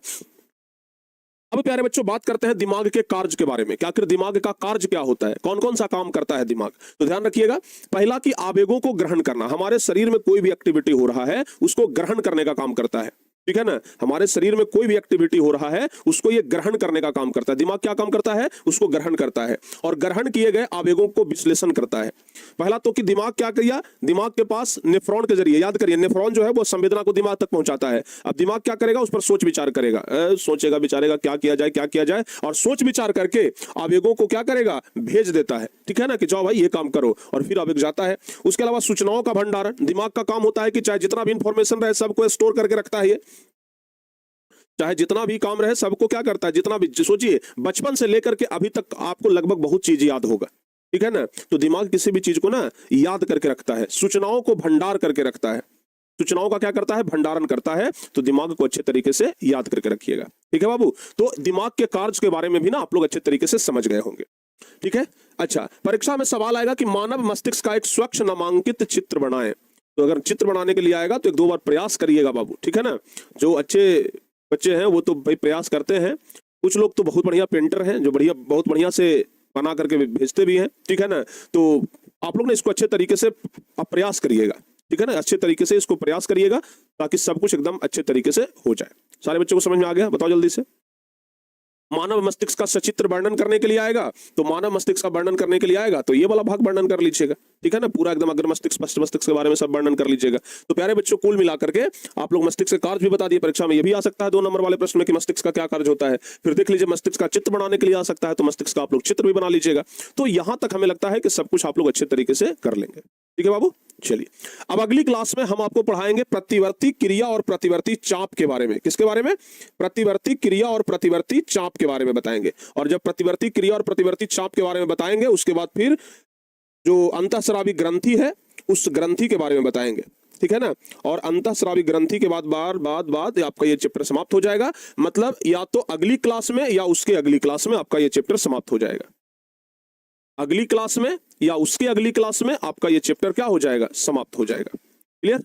अब प्यारे बच्चों बात करते हैं दिमाग के कार्य के बारे में कि आखिर दिमाग का कार्य क्या होता है, कौन कौन सा काम करता है दिमाग। तो ध्यान रखिएगा, पहला कि आवेगों को ग्रहण करना। हमारे शरीर में कोई भी एक्टिविटी हो रहा है उसको ग्रहण करने का काम करता है, ठीक है ना? हमारे शरीर में कोई भी एक्टिविटी हो रहा है उसको ये ग्रहण करने का काम करता है। दिमाग क्या काम करता है? उसको ग्रहण करता है और ग्रहण किए गए आवेगों को विश्लेषण करता है। पहला तो कि दिमाग क्या किया, दिमाग के पास नेफ्रॉन के जरिए, याद करिए नेफ्रॉन जो है वो संवेदना को दिमाग तक पहुंचाता है। अब दिमाग क्या करेगा? उस पर सोच विचार करेगा, सोचेगा विचारेगा क्या किया जाए, क्या किया जाए, और सोच विचार करके आवेगों को क्या करेगा? भेज देता है, ठीक है ना? कि जाओ भाई ये काम करो, और फिर आवेग जाता है। उसके अलावा सूचनाओं का भंडारण, दिमाग का काम होता है कि चाहे जितना भी इंफॉर्मेशन रहे सबको स्टोर करके रखता है। ये चाहे जितना भी काम रहे सबको क्या करता है, जितना भी, सोचिए बचपन से लेकर के अभी तक आपको लगभग बहुत चीज याद होगा, ठीक है ना? तो दिमाग किसी भी चीज को ना याद करके रखता है, सूचनाओं को भंडार करके रखता है। सूचनाओं का क्या करता है? भंडारण करता है। तो दिमाग को अच्छे तरीके से याद करके रखिएगा, ठीक है बाबू? तो दिमाग के कार्य के बारे में भी ना आप लोग अच्छे तरीके से समझ गए होंगे, ठीक है? अच्छा, परीक्षा में सवाल आएगा कि मानव मस्तिष्क का एक स्वच्छ नामांकित चित्र बनाएं। तो अगर चित्र बनाने के लिए आएगा तो 1-2 बार प्रयास करिएगा बाबू, ठीक है ना? जो अच्छे बच्चे हैं वो तो भाई प्रयास करते हैं, कुछ लोग तो बहुत बढ़िया पेंटर हैं जो बहुत बढ़िया से बना करके भेजते भी हैं, ठीक है ना? तो आप लोग ने इसको अच्छे तरीके से आप प्रयास करिएगा, ठीक है ना? अच्छे तरीके से इसको प्रयास करिएगा ताकि सब कुछ एकदम अच्छे तरीके से हो जाए। सारे बच्चों को समझ में आ गया? बताओ जल्दी से। मानव मस्तिष्क का सचित्र वर्णन करने के लिए आएगा, तो मानव मस्तिष्क का वर्णन करने के लिए आएगा तो ये वाला भाग वर्णन कर लीजिएगा, ठीक है ना? पूरा एकदम अग्र मस्तिष्क, पश्च मस्तिष्क के बारे में सब वर्णन कर लीजिएगा। तो प्यारे बच्चों कुल मिलाकर के आप लोग मस्तिष्क के कार्य भी बता दिए। परीक्षा में ये भी आ सकता है 2 नंबर वाले प्रश्न में कि मस्तिष्क का क्या कार्य होता है। फिर देख लीजिए मस्तिष्क का चित्र बनाने के लिए आ सकता है, तो मस्तिष्क का आप लोग चित्र भी बना लीजिएगा। तो यहां तक हमें लगता है कि सब कुछ आप लोग अच्छे तरीके से कर लेंगे, ठीक है बाबू? चलिए अब अगली क्लास में हम आपको पढ़ाएंगे प्रतिवर्ती क्रिया और प्रतिवर्ती चाप के बारे में। किसके बारे में? प्रतिवर्ती क्रिया और प्रतिवर्ती चाप के बारे में बताएंगे। और जब प्रतिवर्ती क्रिया और प्रतिवर्ती चाप के बारे में बताएंगे उसके बाद फिर जो अंतःस्रावी ग्रंथि है उस ग्रंथि के बारे में बताएंगे, ठीक है ना? और अंतःस्रावी ग्रंथि के बाद आपका ये चैप्टर समाप्त हो जाएगा। मतलब या तो अगली क्लास में या उसके अगली क्लास में आपका ये चैप्टर समाप्त हो जाएगा। अगली क्लास में या उसके अगली क्लास में आपका ये चैप्टर क्या हो जाएगा? समाप्त हो जाएगा। क्लियर?